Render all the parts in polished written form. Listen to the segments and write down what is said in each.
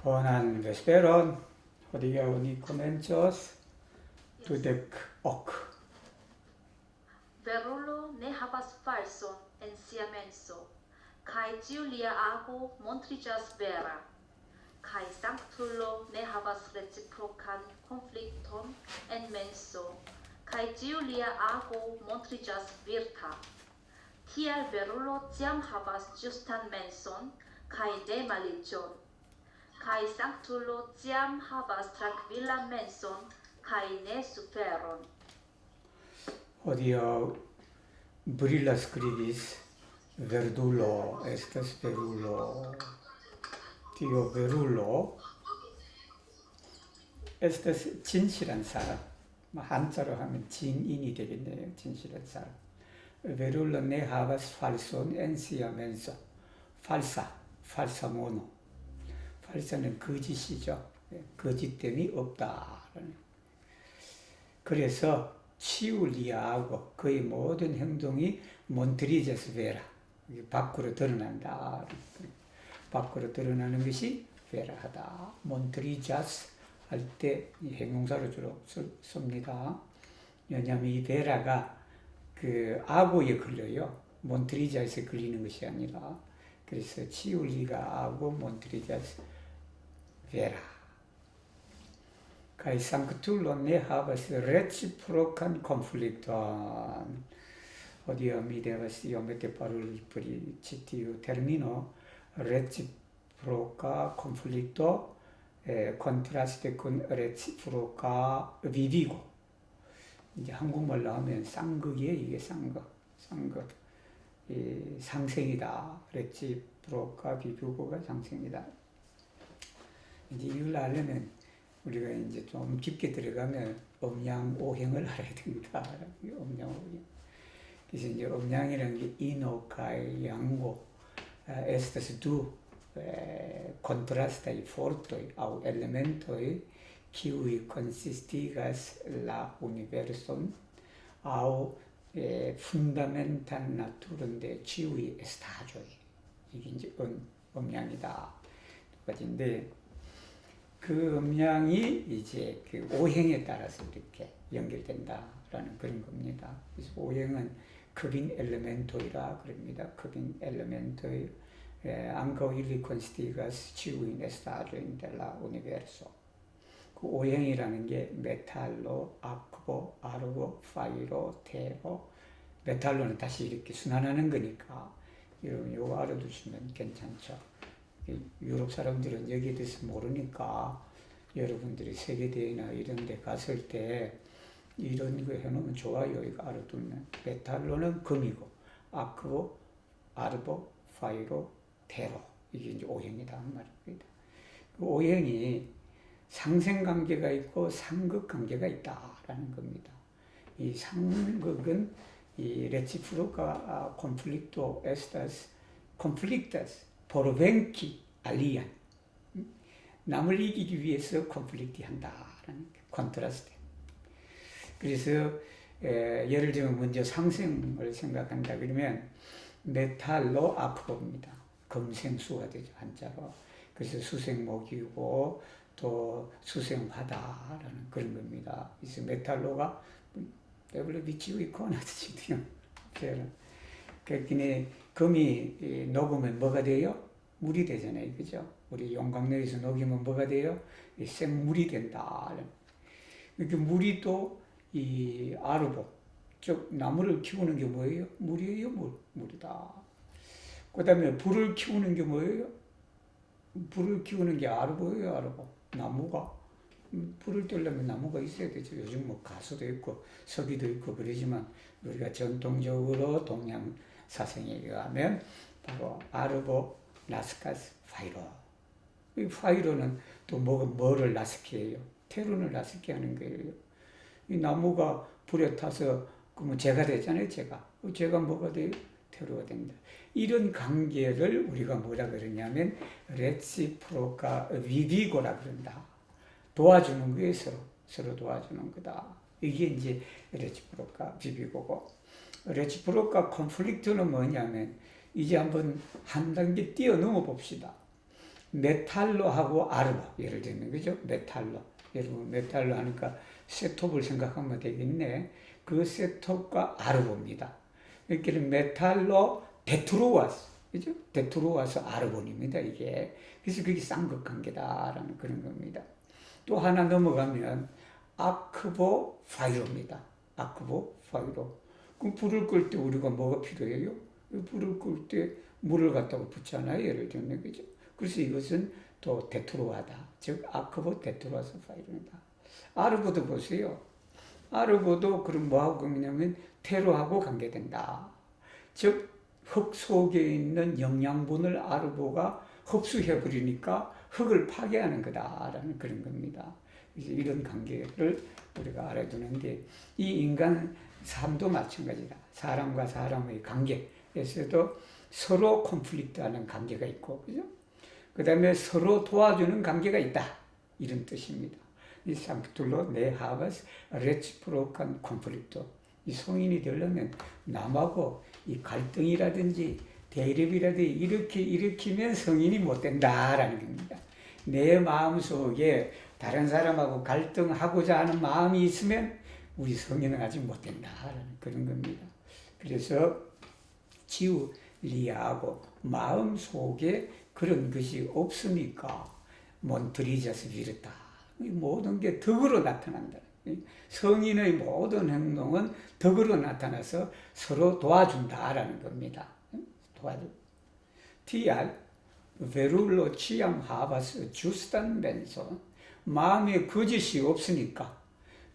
Buenas vesperon, hodiaŭ ni komencos dudek ok. Verulo ne havas falson en sia menso, kaj tiu lia ago montriĝas vera. Kaj sanktulo ne havas reciprokan konflikton en menso, kaj tiu lia ago montriĝas virta. Tial verulo tiam havas ĝustan menson kaj demaliĝon, kaj sanktulo tiam havas trankvilan menson kaj ne suferon. Hodiaŭ brilas skribis verdulo estas verulo. Tio verulo estas 진실한 사람. 한자로 하면 진인이 되겠네요. 진실한 사람. verulo ne havas falson en sia menso. falsa mono. falsa는 거짓이죠. 거짓됨이 없다. 그래서 치울리아하고 그의 모든 행동이 몬트리제스 베라. 밖으로 드러난다. 밖으로 드러나는 것이 베라하다. 몬트리자스 할 때 형용사로 주로 씁니다. 왜냐하면 이 베라가 그 아고에 걸려요. 몬트리자스에 걸리는 것이 아니라. 그래서 치울리가 아고 몬트리자스 베라. Kai sanctulo ne havas reciprocan conflicton. Hodiaŭ mi devas iomete paroli pri ĉi tiu termino reciproca conflicto kontraste kun reciproca vivigo. 이제 한국말로 하면 쌍극이에요. 이게 쌍극. 상생이다. reciproca vivigo가 상생이다. 이제 이걸 알려면 우리가 이제 좀 깊게 들어가면 음양오행을 알아야 됩니다. 음양오행. 그래서 이제 음양이라는 게 inokai, yango, estas du contrastaj fortoj aŭ elementoj, kiuj konsistigas la universon aŭ fundamentan naturon de ĉiuj estaĵoj. 이게 이제 음양이다. 똑같은데 그 음양이 이제 그 오행에 따라서 이렇게 연결된다라는 그런 겁니다. 그래서 오행은 급인 엘레멘토이라 그럽니다. 급인 엘레멘토이 ankaŭ ili konsistigas ĉiujn estaĵojn de la universo. 그 오행이라는 게 메탈로, 아크보, 아르고, 파이로, 테로. 메탈로는 다시 이렇게 순환하는 거니까 여러분 이거 알아두시면 괜찮죠. 유럽 사람들은 여기에 대해서 모르니까 여러분들이 세계대회나 이런 데 갔을 때 이런 거 해놓으면 좋아요. 이거 알아두면. 메탈로는 금이고, 아크보, 아르보, 파이로, 테로. 이게 이제 오행이다. 말입니다. 그 오행이 상생관계가 있고 상극관계가 있다라는 겁니다. 이 상극은 이 reciproca conflicto estas conflictas por venci alian. 남을 이기기 위해서 컨플릭트 한다라는 컨트라스트. 그래서 예를 들면 먼저 상생을 생각한다 그러면 메탈로 아크보입니다. 금생수가 되죠, 한자로. 그래서 수생목이고 또 수생화다라는 그런 겁니다. 그래서 메탈로가 더블로 비치고 있고 나듯이요. 그렇긴 금이 녹으면 뭐가 돼요? 물이 되잖아요. 그죠? 우리 용광로에서 녹이면 뭐가 돼요? 생물이 된다. 이렇게 물이 또 이 아르보, 즉 나무를 키우는 게 뭐예요? 물이에요. 물이다. 그 다음에 불을 키우는 게 뭐예요? 불을 키우는 게 아르보예요. 아르보. 나무가. 불을 떼려면 나무가 있어야 되죠. 요즘 뭐 가수도 있고 석유도 있고 그러지만 우리가 전통적으로 동양 사상에 의하면 바로 아르보, 라스카스, 파이로. 이 파이로는 또 뭐를 라스케 해요? 테론을 라스케 하는 거예요. 이 나무가 불에 타서 그러면 재가 되잖아요. 재가 뭐가 돼요? 테로가 됩니다. 이런 관계를 우리가 뭐라 그러냐면 레시프로카 비비고라 그런다. 도와주는 거예요. 서로 도와주는 거다. 이게 이제 레시프로카 비비고고. 레시프로카 컨플릭트는 뭐냐면 이제 한번 한 단계 뛰어넘어 봅시다. 메탈로하고 아르보, 예를 들면, 그죠? 메탈로. 여러분, 메탈로 하니까 셋톱을 생각하면 되겠네. 그 셋톱과 아르보입니다. 이렇게 메탈로 데트로와스, 그죠? 데트로와스 아르본입니다, 이게. 그래서 그게 쌍극관계다라는 그런 겁니다. 또 하나 넘어가면 아크보 파이로입니다. 아크보 파이로. 그럼 불을 끌 때 우리가 뭐가 필요해요? 불을 끌 때 물을 갖다가 붓잖아요, 예를 들면, 그죠? 그래서 이것은 또 데트로하다. 즉, 아크보 데트로와스 파이로입니다. 아르보도 보세요. 아르보도 그럼 뭐하고 관계냐면 테로하고 관계된다. 즉, 흙 속에 있는 영양분을 아르보가 흡수해버리니까 흙을 파괴하는 거다라는 그런 겁니다. 이런 관계를 우리가 알아두는데, 이 인간 삶도 마찬가지다. 사람과 사람의 관계에서도 서로 콘플릭트하는 관계가 있고, 그죠? 그 다음에 서로 도와주는 관계가 있다. 이런 뜻입니다. 이 상투로 네 하바스 레치프로칸 콘플릭트. 이 성인이 되려면 남하고 이 갈등이라든지 대립이라든지 이렇게 일으키면 성인이 못 된다라는 겁니다. 내 마음속에 다른 사람하고 갈등하고자 하는 마음이 있으면 우리 성인은 아직 못 된다라는 그런 겁니다. 그래서 지우리아하고 마음속에 그런 것이 없으니까 몬트리자스 비르다. 모든 게 덕으로 나타난다. 성인의 모든 행동은 덕으로 나타나서 서로 도와준다라는 겁니다. 도와줘. TR 베룰로 치암 하바스 주스탄 벤소. 마음에 거짓이 없으니까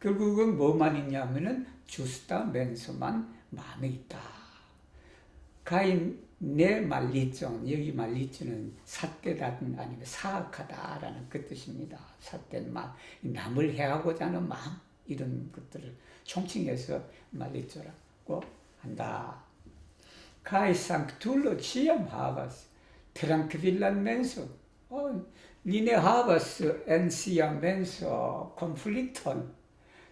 결국은 뭐만 있냐면은 주스탄 벤소만 마음에 있다. 가인 내 말리존, 여기 말리존은 삿대다든 아니면 사악하다라는 그 뜻입니다. 삿된 마음, 남을 해하고자 하는 마음, 이런 것들을 총칭해서 말리존이라고 한다. Kai sanctulo ciam havas, tranquillan menso, line havas en sia menso conflicton,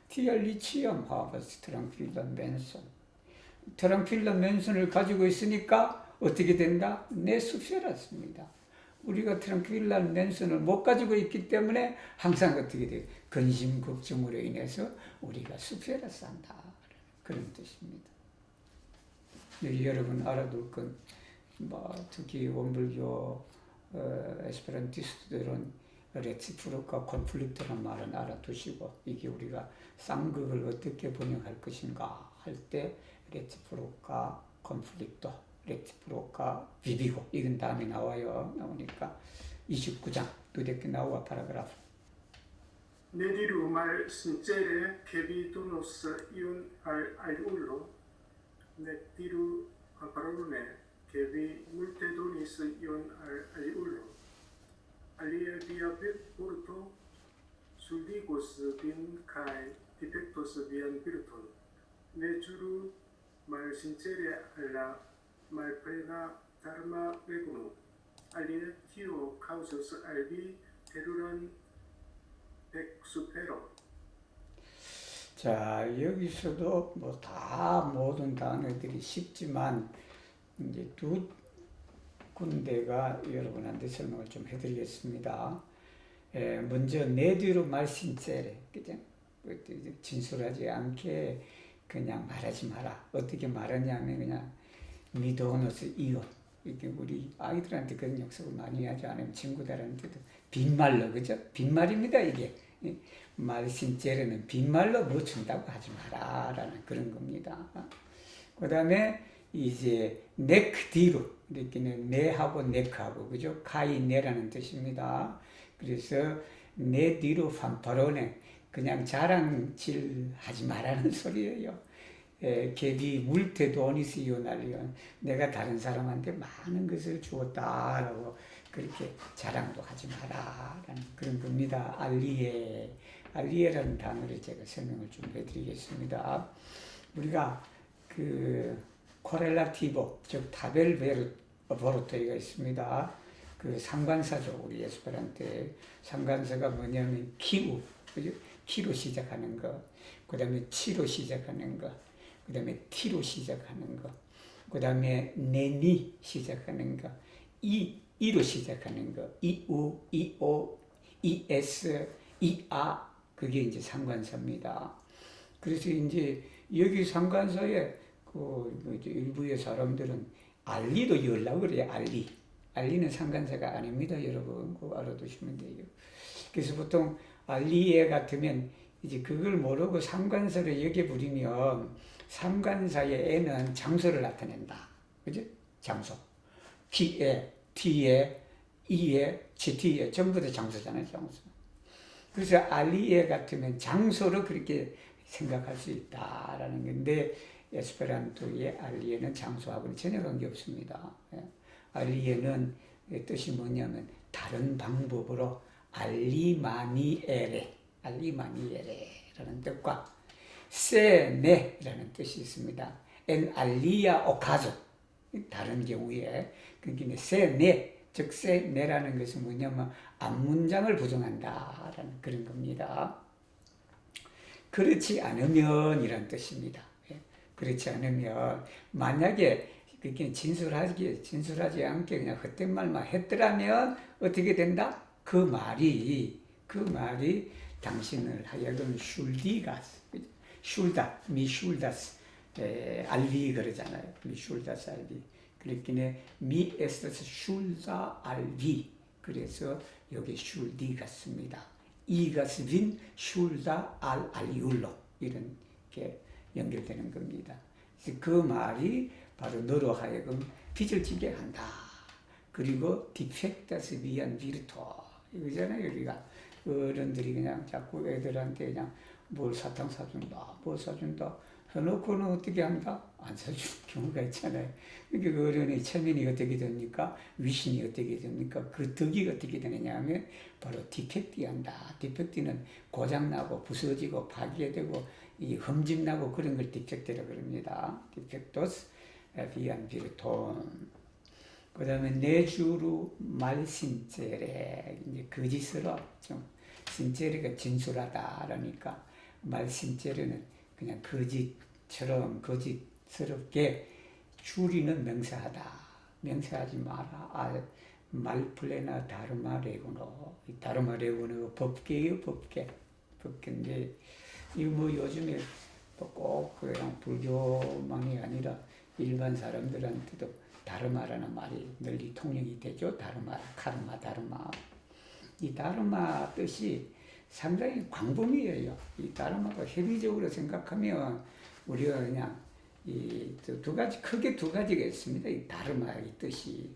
tial li ciam havas tranquillan menson. 트랑필란 맨손을 가지고 있으니까 어떻게 된다? 내 숲세라습니다. 우리가 트랑필란 맨손을 못 가지고 있기 때문에 항상 어떻게 돼요? 근심, 걱정으로 인해서 우리가 숲세라 산다. 그런 뜻입니다. 여러분 알아둘 건, 특히 원불교 에스페란티스트들은 레치프로카 콘플릭트라는 말은 알아두시고, 이게 우리가 쌍극을 어떻게 번역할 것인가 할 때 레치프로카 콘플릭토, 레치프로카 비비고 이건 다음에 나오니까 29장 두데께 나와 파라그라프. Nediru mal sincere que vidunos iun al ullo, nediru parolone que vi multe donis iun al ullo, alia diabet porto suldigos vin cae defectos vian virton, ne juru mal sincere alla malplena dharma veguno, alia tio causos albi teruran 백수페로. 자, 여기서도 모든 단어들이 쉽지만 이제 두 군데가 여러분한테 설명을 좀 해드리겠습니다. 먼저 내 뒤로 말신체래, 그죠? 진술하지 않게 그냥 말하지 마라. 어떻게 말하냐면 그냥 미도노스 이어. 이게 우리 아이들한테 그런 약속을 많이 하지 않으면 친구들한테도 빈말로, 그죠? 빈말입니다, 이게. 말신제르는 빈말로 뭐 준다고 하지 마라 라는 그런 겁니다. 그 다음에 이제 넥 뒤로, 이렇게는 네하고 네크하고, 그죠? 가이 네라는 뜻입니다. 그래서 내 뒤로 판파로네, 그냥 자랑질 하지 말라는 소리예요. 개비 물태 도니스 요날리온, 내가 다른 사람한테 많은 것을 주었다라고 그렇게 자랑도 하지 마라라는 그런 겁니다. 알리에라는 단어를 제가 설명을 좀 해드리겠습니다. 우리가 그 코렐라티보, 즉 타벨베르보르토가 있습니다. 그 상관사죠. 우리 에스페란토에 상관사가 뭐냐면 키우, 그죠? 키로 시작하는 거, 그 다음에 치로 시작하는 거, 그 다음에 티로 시작하는 거, 그 다음에 네니 시작하는 거, 이로 시작하는 거, 이우, 이오, 이에스, 이아, 그게 이제 상관사입니다. 그래서 이제 여기 상관사에 이제 일부의 사람들은 알리도 열라고 그래요. 알리는 상관사가 아닙니다. 여러분 그거 알아두시면 돼요. 그래서 보통 알리에 같으면 이제 그걸 모르고 상관사를 여기 부리면 상관사의 에는 장소를 나타낸다. 그죠? 장소. T에, T에, E에, GT에 전부 다 장소잖아요. 장소. 그래서 알리에 같으면 장소로 그렇게 생각할 수 있다라는 건데 에스페란토의 알리에는 장소하고는 전혀 관계없습니다. 알리에는 뜻이 뭐냐면 다른 방법으로 알리마니에레라는 뜻과 세네라는 뜻이 있습니다. 엔 알리아 오카조 다른 경우에 그게 세네 즉 세네라는 것은 뭐냐면 앞문장을 부정한다라는 그런 겁니다. 그렇지 않으면 이란 뜻입니다. 그렇지 않으면 만약에 그렇게 진술하지 않게 그냥 헛된 말만 했더라면 어떻게 된다? 그 말이 당신을 하여금 미슐다스 알리 그러잖아요. 미슐다스 알리. 그랬기에 미 에스터스 슐다 알리. 그래서 여기 슐디 같습니다. 이가스 빈 슐다 알 알리울로 이런 게 연결되는 겁니다. 그 말이 바로 너로 하여금 빚을 지게 한다. 그리고 디펙타스 비안 비르토 이거잖아요. 우리가 어른들이 그냥 자꾸 애들한테 그냥 뭘 사탕 사준다, 뭘 사준다 해놓고는 어떻게 한다? 안 사주는 경우가 있잖아요. 그러니까 그 어른의 체면이 어떻게 됩니까? 위신이 어떻게 됩니까? 그 덕이 어떻게 되느냐 하면 바로 디펙트한다. 디펙트는 고장나고 부서지고 파괴되고 이 흠집나고 그런 걸 디펙트라고 그럽니다. 디펙토스 비안 비르톤. 그 다음에 내주루 말신제레 이제 거짓으로 좀 신제레가 진술하다라니까 말신제레는 그냥 거짓처럼 거짓스럽게 주리는 명사하지 마라. 말플레나 다르마 레고노. 다르마 레고노 법계예요. 법계인데 이거 뭐 요즘에 꼭 그냥 불교만이 아니라 일반 사람들한테도 다르마라는 말이 널리 통용이 되죠. 다르마, 다르마. 이 다르마 뜻이 상당히 광범위해요. 이 다르마가 회의적으로 생각하면 우리가 그냥 이 크게 두 가지가 있습니다. 이 다르마의 뜻이.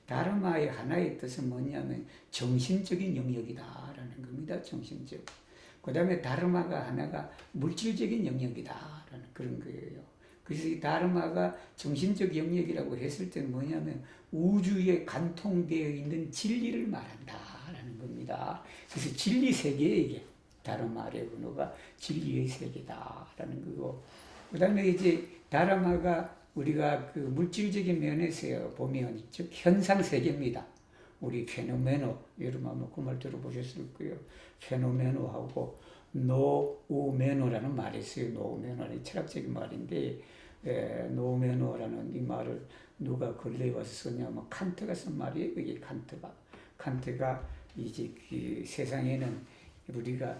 다르마의 하나의 뜻은 뭐냐면 정신적인 영역이다라는 겁니다. 정신적. 그 다음에 다르마가 하나가 물질적인 영역이다라는 그런 거예요. 그래서 이 다르마가 정신적 영역이라고 했을 때는 뭐냐면 우주에 관통되어 있는 진리를 말한다라는 겁니다. 그래서 진리 세계에 이게 다르마 레고노가 진리의 세계다라는 거고, 그 다음에 이제 다르마가 우리가 그 물질적인 면에서 보면 즉 현상 세계입니다. 우리 페노메노 여러분 아마 그 말 들어보셨을 거예요. 페노메노하고 노우메노라는 말이 있어요. 노우메노는 철학적인 말인데 노우메노라는 이 말을 누가 근래에 와서 썼냐면 칸트가 쓴 말이에요. 이게 칸트가 이제 그 세상에는 우리가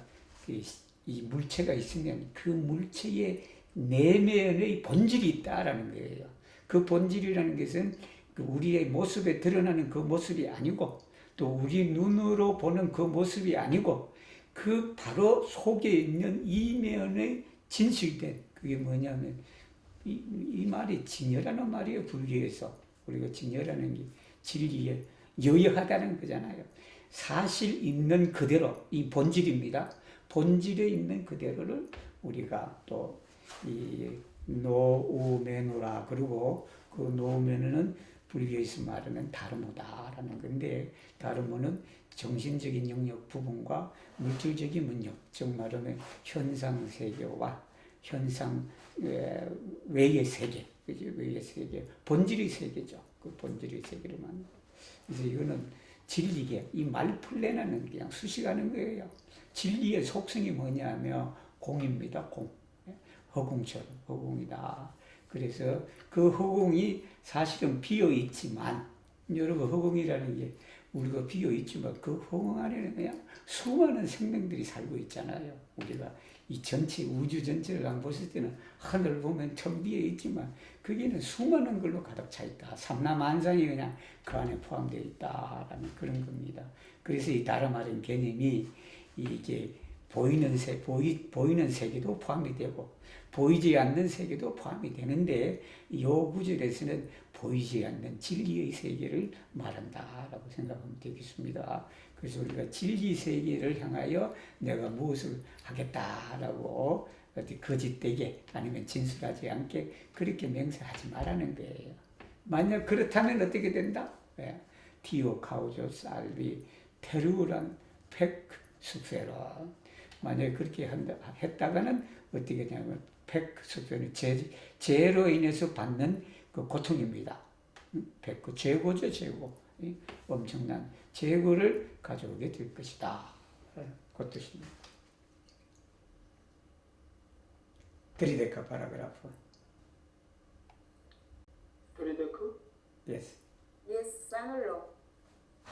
이 물체가 있으면 그 물체의 내면의 본질이 있다라는 거예요. 그 본질이라는 것은 우리의 모습에 드러나는 그 모습이 아니고 또 우리 눈으로 보는 그 모습이 아니고 그 바로 속에 있는 이면의 진실된 그게 뭐냐면 이 말이 진여라는 말이에요. 불교에서 우리가 진여라는 게 진리에 여여하다는 거잖아요. 사실 있는 그대로 이 본질입니다. 본질에 있는 그대로를 우리가 또 이 노우메노라 그러고 그 노우메노는 불교에서 말하는 다르모다라는 건데 다르모는 정신적인 영역 부분과 물질적인 영역 즉 말하면 현상 세계와 현상 외의 세계 그죠? 외의 세계 본질의 세계죠. 그 본질의 세계를 만. 그래서 이거는 진리계 이 말플레나는 그냥 수식하는 거예요. 진리의 속성이 뭐냐면 공입니다. 공. 허공처럼 허공이다. 그래서 그 허공이 사실은 비어 있지만 여러분, 허공이라는 게 우리가 비어 있지만 그 허공 안에는 그냥 수많은 생명들이 살고 있잖아요. 우리가 이 전체 우주 전체를 안 봤을 때는 하늘 보면 텅 비어 있지만 거기는 수많은 걸로 가득 차 있다. 삼라만상이 그냥 그 안에 포함되어 있다라는 그런 겁니다. 그래서 이 다르마는 개념이 이게 보이는 세계도 포함이 되고 보이지 않는 세계도 포함이 되는데 이 구절에서는 보이지 않는 진리의 세계를 말한다라고 생각하면 되겠습니다. 그래서 우리가 진리 세계를 향하여 내가 무엇을 하겠다라고 어디 거짓되게 아니면 진술하지 않게 그렇게 맹세하지 말라는 거예요. 만약 그렇다면 어떻게 된다? 디오 카우조 살비 테루란 팩 수페라. 만약에 그렇게 했다가는 어떻게 되냐면 팩 수페는 죄로 인해서 받는 그 고통입니다. 그 재고죠, 재고. 엄청난 재고를 가져오게 될 것이다. 그 뜻입니다. 드리데카 파라그라프. Tridek. Yes. Yes, Sanolo.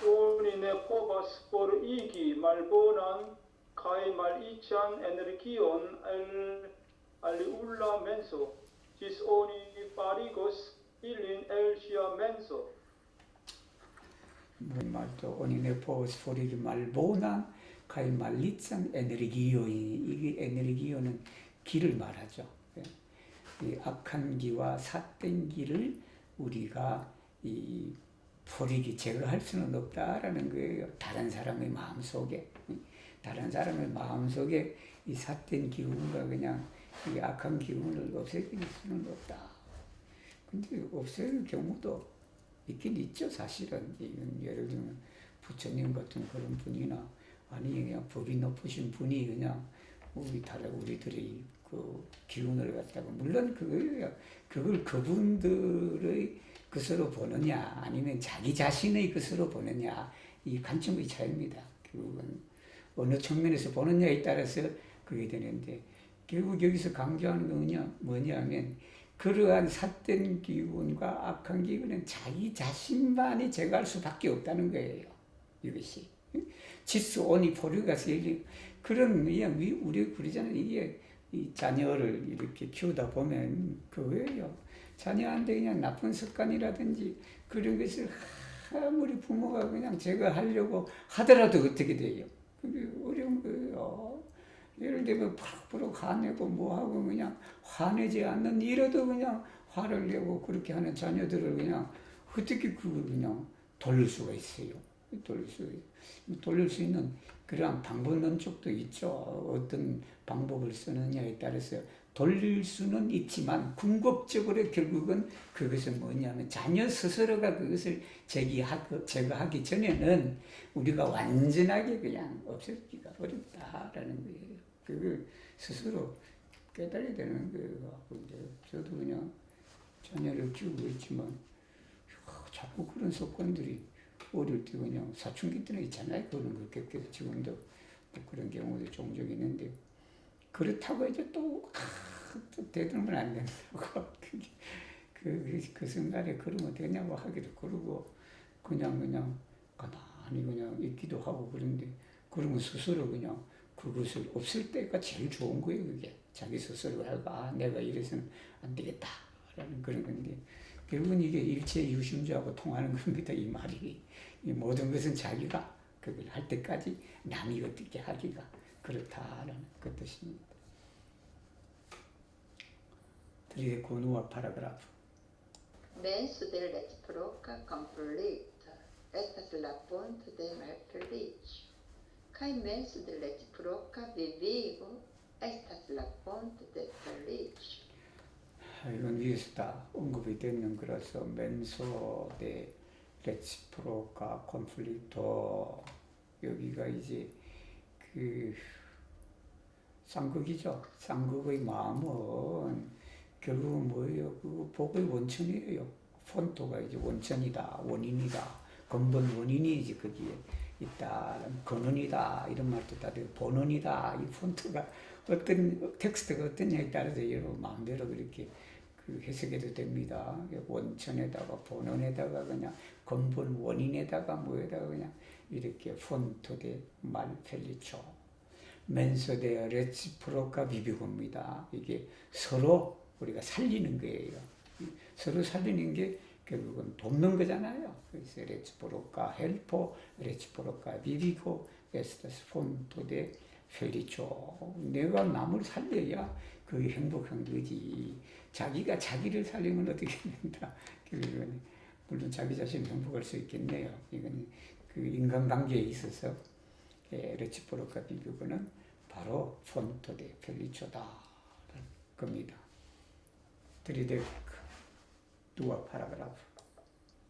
Unine povas por igi malbonan kai malician energion al ulla menso, cis oni parigos ilin el sia menso. 말도 온인의 포스포리기 말보나 가이 말리짱 에너지오이 이게 에너지오는 기를 말하죠. 이 악한 기와 삿된 기를 우리가 이 포리기 제거할 수는 없다라는 거예요. 다른 사람의 마음속에 이 삿된 기운과 그냥 이 악한 기운을 없애길 수는 없다. 근데 없앨 경우도 있긴 있죠, 사실은. 예를 들면 부처님 같은 그런 분이나 아니 그냥 법이 높으신 분이 그냥 우리들의 그 기운을 갖다가 물론 그걸 그분들의 것으로 보느냐 아니면 자기 자신의 것으로 보느냐 이 관점의 차이입니다. 결국은 어느 측면에서 보느냐에 따라서 그게 되는데 결국 여기서 강조하는 건 뭐냐면 그러한 삿된 기운과 악한 기운은 자기 자신만이 제거할 수밖에 없다는 거예요. 이것이. 지스 오니 포르가스 그런 우리 그러잖아요. 이게 이 자녀를 이렇게 키우다 보면 그거예요. 자녀한테 그냥 나쁜 습관이라든지 그런 것을 아무리 부모가 그냥 제거하려고 하더라도 어떻게 돼요? 그게 어려운 거예요. 예를 들면 푸럭푸럭 화내고 뭐하고 그냥 화내지 않는 일에도 그냥 화를 내고 그렇게 하는 자녀들을 그냥 어떻게 그걸 그냥 돌릴 수가 있어요. 돌릴 수 있는 그러한 방법론 쪽도 있죠. 어떤 방법을 쓰느냐에 따라서 돌릴 수는 있지만 궁극적으로 결국은 그것은 뭐냐면 자녀 스스로가 그것을 제거하기 전에는 우리가 완전하게 그냥 없애기가 어렵다라는 거예요. 그걸 스스로 깨달아야 되는 거예요. 저도 그냥 자녀를 키우고 있지만 자꾸 그런 습관들이 어릴 때 그냥 사춘기 때는 있잖아요. 그런 걸 겪어서 지금도 그런 경우도 종종 있는데 그렇다고 이제 또 되돌면 안 된다고 그 순간에 그러면 되냐고 하기도 그러고 그냥 가만히 그냥 있기도 하고 그런데 그러면 스스로 그냥 그것을 없을 때가 제일 좋은 거예요. 그게 자기 스스로 알고 내가 이래서는 안 되겠다라는 그런 건데 결국은 이게 일체 유심주하고 통하는 겁니다. 이 말이 이 모든 것은 자기가 그걸 할 때까지 남이 어떻게 하기가 그렇다라는 그 뜻입니다. 드리데코 누아 파라그라프. Menso del reciproca conflitto, estas la fonte del malfelicio. Kai menso del reciproca vivigo, estas la fonte del felicio. 이건 위에서 다 언급이 되는 거라서 멘소 데 레치프로카 콘플릭토 여기가 이제 그 쌍극이죠. 쌍극의 마음은 결국은 뭐예요? 그 복의 원천이에요. 폰토가 이제 원천이다, 원인이다, 근본 원인이 이제 거기에 있다, 근원이다 이런 말도 다 되고 본원이다. 이 폰트가 어떤 텍스트가 어떠냐에 따라서 여러분 마음대로 그렇게 그 해석해도 됩니다. 원천에다가 본원에다가 그냥 근본 원인에다가 뭐에다가 그냥 이렇게 폰토데 말펠리초 멘소데어 레치프로카 비비고입니다. 이게 서로 우리가 살리는 거예요. 서로 살리는 게 결국은 돕는 거잖아요. 그래서 레치프로카 헬포 레치프로카 비비고 에스타스 폰토데 펠리초 내가 남을 살려야 그 행복한 거지. 자기가 자기를 살리면 어떻게 된다. 결국은 물론 자기 자신 행복할 수 있겠네요. 이건 그 인간관계에 있어서 레치프로카 비교고는 바로 폰토데 펠리초다 겁니다. 드리데크 두아 파라그라프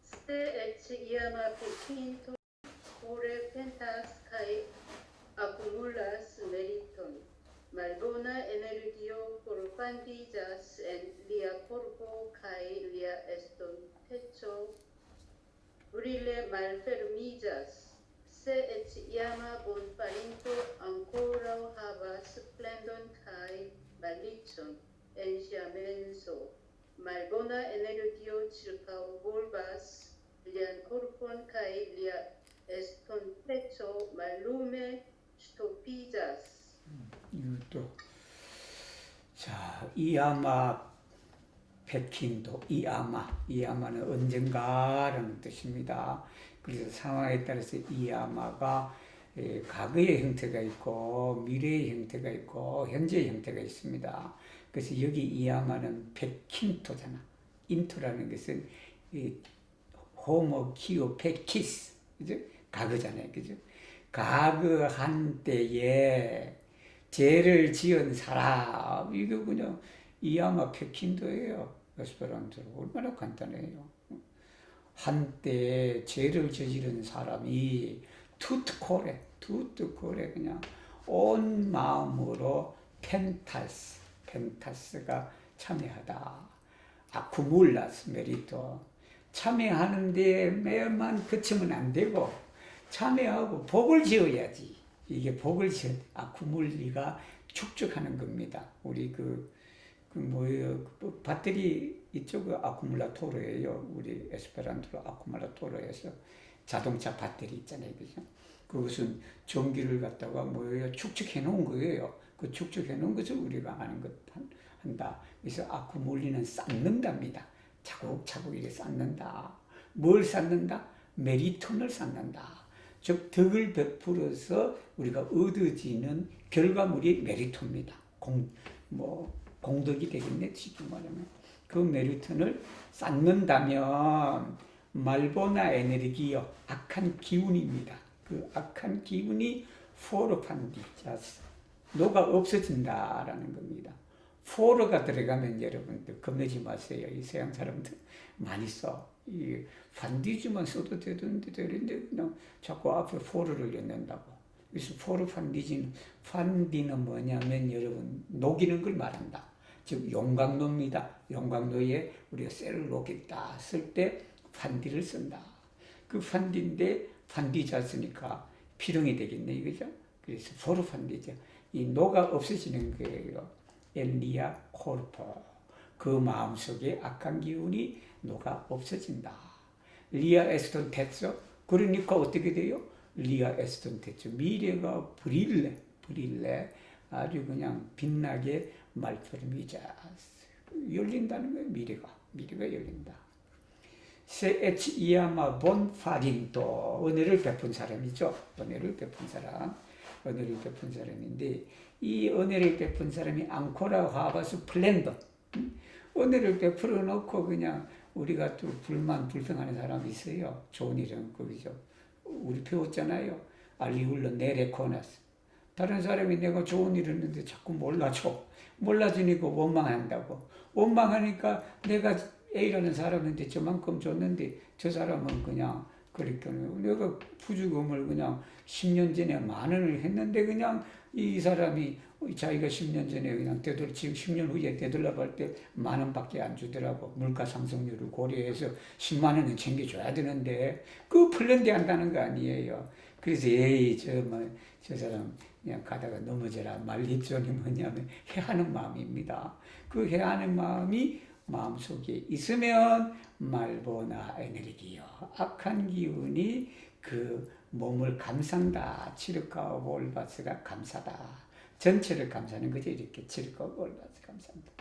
Ste et iama pecinto ore pentas kai accumulas meriton. Malbona energio forfandigas en lia corpo kai lia estonteco brile malfermigas. Se et iama bonfarinto ancora havas splendon kai malicon en sia menso. Malbona energio circaŭvolvas lian korpon kaj lia estonteco mallume ŝtopiĝas. 이것도 자 이아마 백킨도 이아마는 언젠가라는 뜻입니다. 그래서 상황에 따라서 이아마가 과거의 형태가 있고 미래의 형태가 있고 현재의 형태가 있습니다. 그래서 여기 이아마는 백킨토잖아. 인토라는 것은 호모 키오 백키스 그죠? 과거잖아요. 그죠? 과거 한때에 죄를 지은 사람 이거 그냥 이아마 백킨도예요. 에스페란토로 얼마나 간단해요. 한때 죄를 저지른 사람이 투트코레 그냥 온 마음으로 펜타스가 참여하다. 아쿠물라스 메리토 참여하는데 매만 그치면 안 되고 참여하고 복을 지어야지. 이게 복을 지어 아쿠물리가 축적하는 겁니다. 우리 뭐예요? 배터리 이쪽은 아쿠물라토르예요. 우리 에스페란토로 아쿠물라토르에서 자동차 배터리 있잖아요, 그죠? 그것은 전기를 갖다가 뭐예요? 축적해 놓은 거예요. 그 축적해 놓은 것을 우리가 아는 것 한다. 그래서 아쿠물리는 쌓는답니다. 차곡차곡 이렇게 쌓는다. 뭘 쌓는다? 메리톤을 쌓는다. 즉 덕을 베풀어서 우리가 얻어지는 결과물이 메리톤입니다. 공덕이 되겠네, 쉽게 말하면. 그 메리톤을 쌓는다면 말보나 에너지요, 악한 기운입니다. 그 악한 기운이 포르판디자스, 노가 없어진다라는 겁니다. 포르가 들어가면 여러분들 겁내지 마세요. 이 서양 사람들 많이 써. 이 판디지만 써도 되는데 그냥 자꾸 앞에 포르를 넣는다고. 그래서 포르 판디는 뭐냐면 여러분 녹이는 걸 말한다. 즉 용광로입니다. 용광로에 우리가 쇠를 녹였다 쓸 때 판디를 쓴다. 그 판디인데 판디자 쓰니까 필용이 되겠네 이거죠. 그래서 포르 판디죠. 이 노가 없어지는 거예요. 엘리아 콜포. 그 마음속에 악한 기운이 노가 없어진다. 리아 에스톤 테츠. 그러니까 어떻게 돼요? 리아 에스톤 테츠. 미래가 브릴레 아주 그냥 빛나게 말처럼이자 열린다는 거예요. 미래가 열린다. 세 에치 이아마 본 파린토. 은혜를 베푼 사람이죠. 은혜를 베푼 사람인데 이 은혜를 베푼 사람이 앙코라 화바스 플랜더. 은혜를 베풀어 놓고 그냥 우리가 또 불평하는 사람이 있어요. 좋은 일은 그거죠. 우리 배웠잖아요. 알리울러 네레코나스. 다른 사람이 내가 좋은 일 했는데 자꾸 몰라주니까 원망한다고. 원망하니까 내가 A라는 사람한테 저만큼 줬는데 저 사람은 그냥 그렇게 내가 부주금을 그냥 10년 전에 10,000원을 했는데 그냥 이 사람이 자기가 10년 전에 그냥 지금 10년 후에 되돌아볼 때 10,000원밖에 안 주더라고. 물가 상승률을 고려해서 10만 원은 챙겨줘야 되는데 그 플랜드 한다는 거 아니에요. 그래서 저 사람 그냥 가다가 넘어져라 말리존이 뭐냐면 해하는 마음입니다. 그 해하는 마음이 마음속에 있으면 말보나 에너지요. 악한 기운이 그 몸을 감싼다. 치르카 올바스가 감싸다. 전체를 감싸는 거죠. 이렇게 치르카 올바스 감싼다.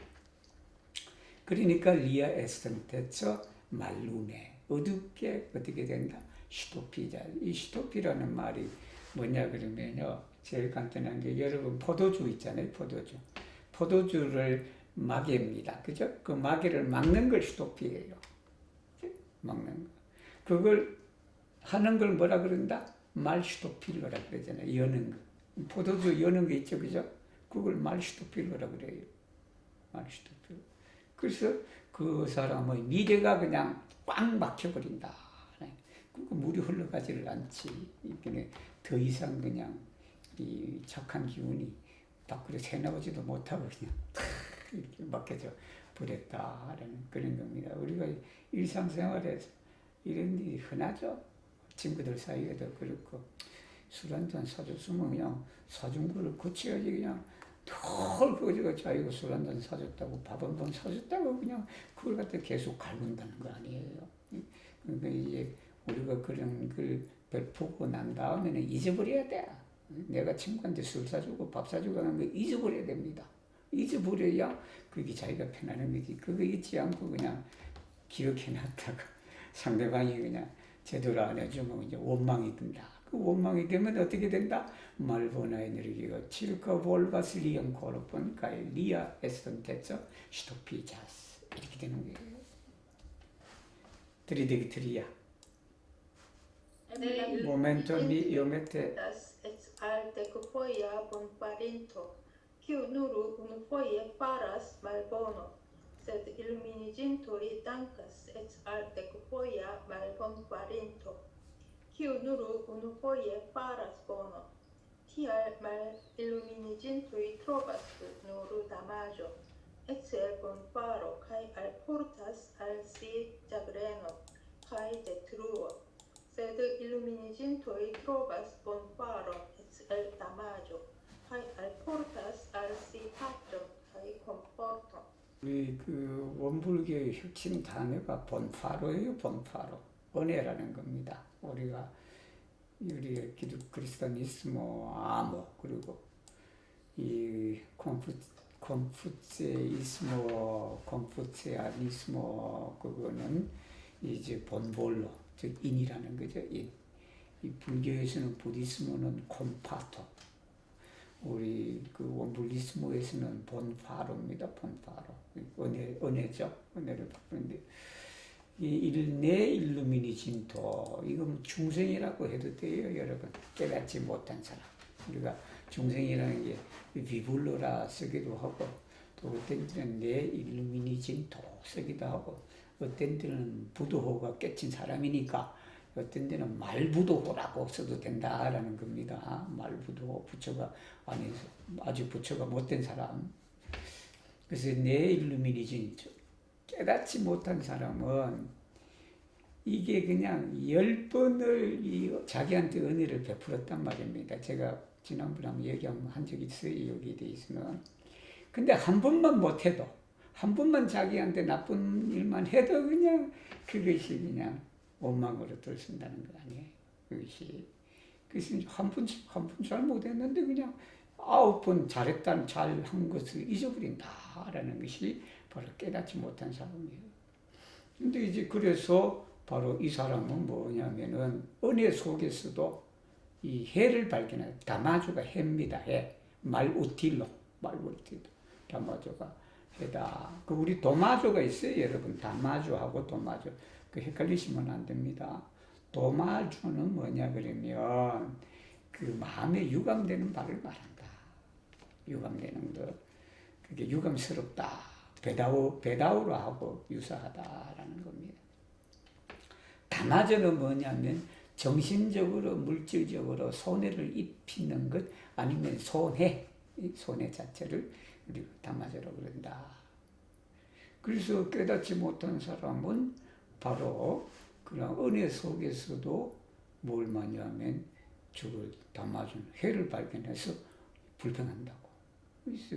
그러니까 리아 에스턴테처 말룸에 어둡게 어떻게 된다? 슈토피자. 이 슈토피라는 말이 뭐냐 그러면요. 제일 간단한 게 여러분 포도주 있잖아요. 포도주. 포도주를 마개입니다. 그죠? 그 마개를 막는 걸 슈토피예요. 막는 거. 그걸 하는 걸 뭐라 그런다? 말슈토필로라 그러잖아요. 여는 거. 포도주 여는 거 있죠. 그죠? 그걸 말슈토필로라 그래요. 말슈토필로. 그래서 그 사람의 미래가 그냥 꽉 막혀버린다. 그 물이 흘러가지를 않지. 더 이상 그냥 이 착한 기운이 밖으로 새나오지도 못하고 그냥 이렇게 막혀져 버렸다라는 그런 겁니다. 우리가 일상생활에서 이런 일이 흔하죠. 친구들 사이에도 그렇고 술 한잔 사줬으면 그냥 사준 거를 고쳐야지 그냥 덜 그거 자기가 술 한잔 사줬다고 밥 한 번 사줬다고 그냥 그걸 갖다 계속 갈군다는 거 아니에요. 그러니까 이제 우리가 그런 걸 베푸고 난 다음에는 잊어버려야 돼. 내가 친구한테 술 사주고 밥 사주고 하는 거 잊어버려야 됩니다. 잊어버려야 그게 자기가 편안한 거지. 그거 잊지 않고 그냥 기억해놨다가 상대방이 그냥 제대로 안 해주면 이제 원망이 든다. 그 원망이 되면 어떻게 된다? 말보나 에너지가 칠카 볼바스 리언 코르폰 가이 리아 에스턴테처 슈토피자스 이렇게 되는 거예요. 들이대기 트리야. Momento mi io mette et al decupoia bonparinto, quiu nuru unu foie paras malbono, sed illuminiginturi dancas et al decupoia malbonparinto, quiu nuru unu foie paras bono, tial mal illuminiginturi trovas nuru damajo, et se bonparo cae alportas al si jagreno, cae detruo, sed illuminigintoi trovas bonfaron et el damajo, cae alportas al si pacem cae comfortum. 우리 그 원불교의 핵심 단어가 본파로예요. 본파로. 은혜라는 겁니다. 우리가 우리 기독 그리스도니스모 아모 그리고 이 콘푸체아니스모 그거는 이제 본볼로 즉 인이라는 거죠. 인. 이 불교에서는 부디스모는 콤파토. 우리 그 원불리스모에서는 본파로입니다. 본파로. 은혜죠. 은혜를 바꾸는데 내 일루미니진토 이건 중생이라고 해도 돼요, 여러분. 깨닫지 못한 사람. 우리가 중생이라는 게 비불로라 쓰기도 하고 또 어떤 때는 내 일루미니진토 쓰기도 하고 어떤 때는 부도호가 깨친 사람이니까 어떤 때는 말부도호라고 써도 된다라는 겁니다. 말부도호, 부처가 아니 아직 부처가 못된 사람. 그래서 내 일루미니진 깨닫지 못한 사람은 이게 그냥 10번을 자기한테 은혜를 베풀었단 말입니다. 제가 지난번에 한번 얘기한 적이 있어요. 여기에 대해서는. 근데 한 번만 못해도 한 번만 자기한테 나쁜 일만 해도 그냥 그것이 그냥 원망으로 들쓴다는 거 아니에요. 그것이. 그래서 한 번 잘못했는데 그냥 9번 잘한 것을 잊어버린다라는 것이 바로 깨닫지 못한 사람이에요. 근데 이제 그래서 바로 이 사람은 뭐냐면은 은혜 속에서도 이 해를 발견해요. 다마주가 해입니다. 해. 말우틸로. 다마주가 해다. 그 우리 도마주가 있어요, 여러분. 다마주하고 도마주. 그 헷갈리시면 안 됩니다. 도마주는 뭐냐 그러면 그 마음에 유감되는 바를 말한다. 유감되는 것. 그게 유감스럽다. 배다우로 하고 유사하다라는 겁니다. 다마주는 뭐냐면 정신적으로 물질적으로 손해를 입히는 것 아니면 손해 자체를 우리가 다마주라고 그런다. 그래서 깨닫지 못한 사람은 바로 그런 은혜 속에서도 뭘 많이 하면 저걸 다마주는 해를 발견해서 불평한다고. 그래서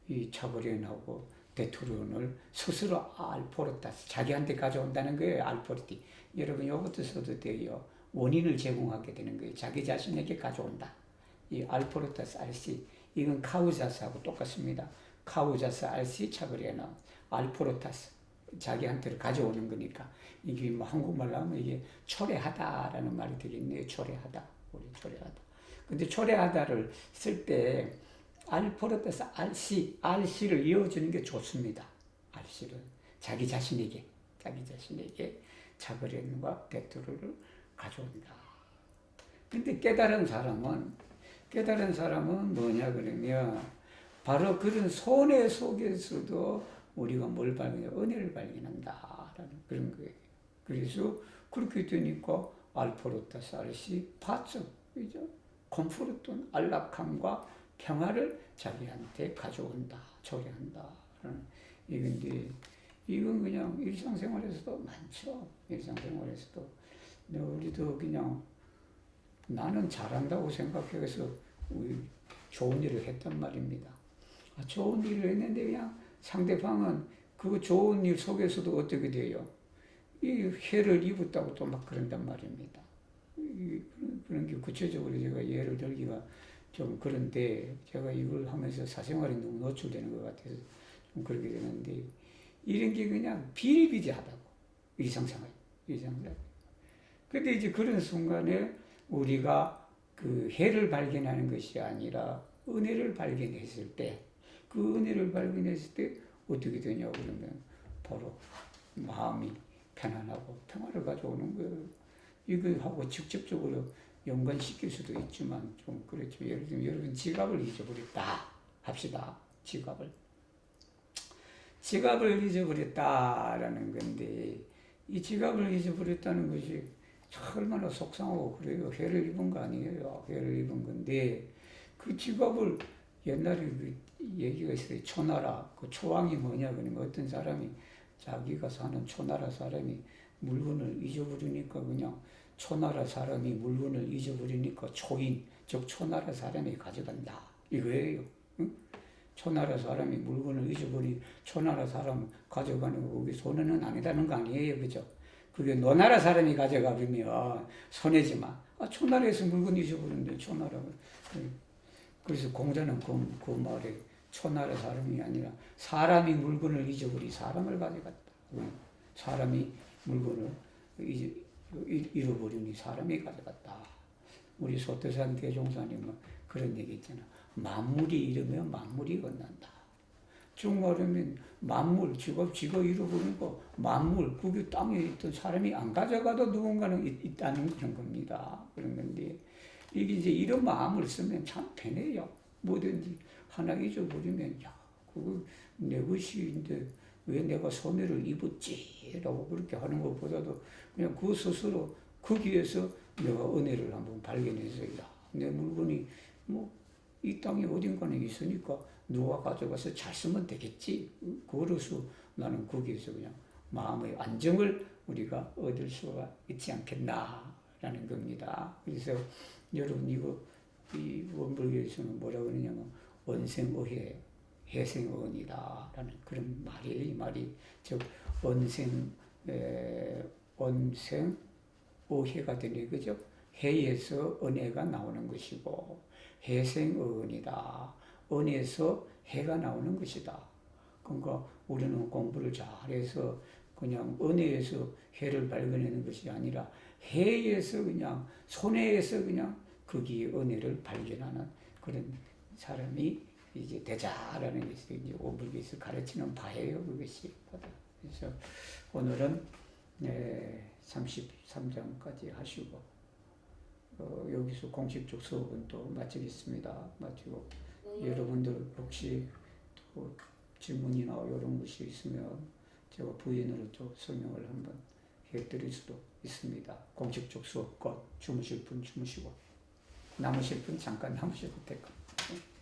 이 차별해나고 데투론을 스스로 알포르타스 자기한테 가져온다는 거예요. 알포르티. 여러분 이것도 써도 돼요. 원인을 제공하게 되는 거예요. 자기 자신에게 가져온다. 이 알포르타스 알시 이건 카우자스하고 똑같습니다. 카우자스 알시 차그리에나 알포르타스 자기한테를 가져오는 거니까 이게 뭐 한국말로 하면 이게 초래하다라는 말이 되겠네요. 초래하다. 우리 초래하다. 근데 초래하다를 쓸 때 알포르타스 알시를 이어주는 게 좋습니다. 알시를 자기 자신에게 차그리엔과 데투르를 가져온다. 근데 깨달은 사람은 뭐냐 그러면 바로 그런 손해 속에서도 우리가 뭘 발견해? 은혜를 발견한다라는 그런 거예요. 그래서 그렇게 되니까 알포르타스 알시 파츠, 그죠? 콤포르톤 안락함과 평화를 자기한테 가져온다, 초래한다. 이건 그냥 일상생활에서도 많죠. 일상생활에서도. 근데 우리도 그냥 나는 잘한다고 생각해서 좋은 일을 했단 말입니다. 좋은 일을 했는데 그냥 상대방은 그 좋은 일 속에서도 어떻게 돼요? 이 해를 입었다고 또 막 그런단 말입니다. 그런 게 구체적으로 제가 예를 들기가 좀 그런데 제가 이걸 하면서 사생활에 너무 노출되는 것 같아서 좀 그렇게 되는데 이런 게 그냥 비일비재하다고 일상생활. 근데 이제 그런 순간에 우리가 그 해를 발견하는 것이 아니라 은혜를 발견했을 때 그 은혜를 발견했을 때 어떻게 되냐고 그러면 바로 마음이 편안하고 평화를 가져오는 거예요. 이거하고 직접적으로 연관시킬 수도 있지만 좀 그렇죠. 예를 들면 여러분 지갑을 잊어버렸다 합시다. 지갑을 잊어버렸다라는 건데 이 지갑을 잊어버렸다는 것이 얼마나 속상하고 그래요. 해를 입은 거 아니에요. 해를 입은 건데 그 지갑을 옛날에 그 얘기가 있어요. 초나라 그 초왕이 뭐냐 그러면 어떤 사람이 자기가 사는 초나라 사람이 물건을 잊어버리니까 그냥 초나라 사람이 물건을 잊어버리니까 초인 즉 초나라 사람이 가져간다 이거예요. 응? 초나라 사람이 물건을 잊어버리 초나라 사람 가져가는 거 그게 손해는 아니다는 거 아니에요. 그죠? 그게 노나라 사람이 가져가 버리면 손해지만 초나라에서 물건 잊어버리는데 초나라가 그래서 공자는 그 말에 초나라 사람이 아니라 사람이 물건을 잊어버리 사람을 가져갔다. 사람이 물건을 잃어버리니 사람이 가져갔다. 우리 소태산 대종사님은 그런 얘기 있잖아. 만물이 잃으면 만물이 건넌다. 즉 말하면 만물, 지가 잃어버리고 만물, 그게 땅에 있던 사람이 안 가져가도 누군가는 있다는 그런 겁니다. 그런 건데 이게 이제 이런 마음을 쓰면 참 편해요. 뭐든지 하나 잊어버리면 야, 그거 내 것인데 왜 내가 손해를 입었지라고 그렇게 하는 것보다도 그냥 그 스스로 거기에서 내가 은혜를 한번 발견해서 야, 내 물건이 뭐 이 땅에 어딘가에 있으니까 누가 가져가서 잘 쓰면 되겠지. 그래서 나는 거기에서 그냥 마음의 안정을 우리가 얻을 수가 있지 않겠나라는 겁니다. 그래서 여러분 이 원불교에서는 뭐라고 그러냐면 원생어해 해생언이다라는 그런 말이에요. 이 말이 즉 원생어해가 되는 거죠. 해에서 은혜가 나오는 것이고 해생언이다. 은혜에서 해가 나오는 것이다. 그러니까 우리는 공부를 잘해서 그냥 은혜에서 해를 발견하는 것이 아니라 해에서 그냥 손해에서 그냥 거기에 은혜를 발견하는 그런 사람이 이제 되자라는 것이 이제 오불교에서 가르치는 바예요. 그것이. 그래서 오늘은 33장까지 하시고 여기서 공식적 수업은 또 마치겠습니다. 마치고 여러분들 혹시 또 질문이나 이런 것이 있으면 제가 부연으로 또 설명을 한번 해드릴 수도 있습니다. 공식적 수업 곧 주무실 분 주무시고 남으실 분 잠깐 남으셔도 될 겁니다.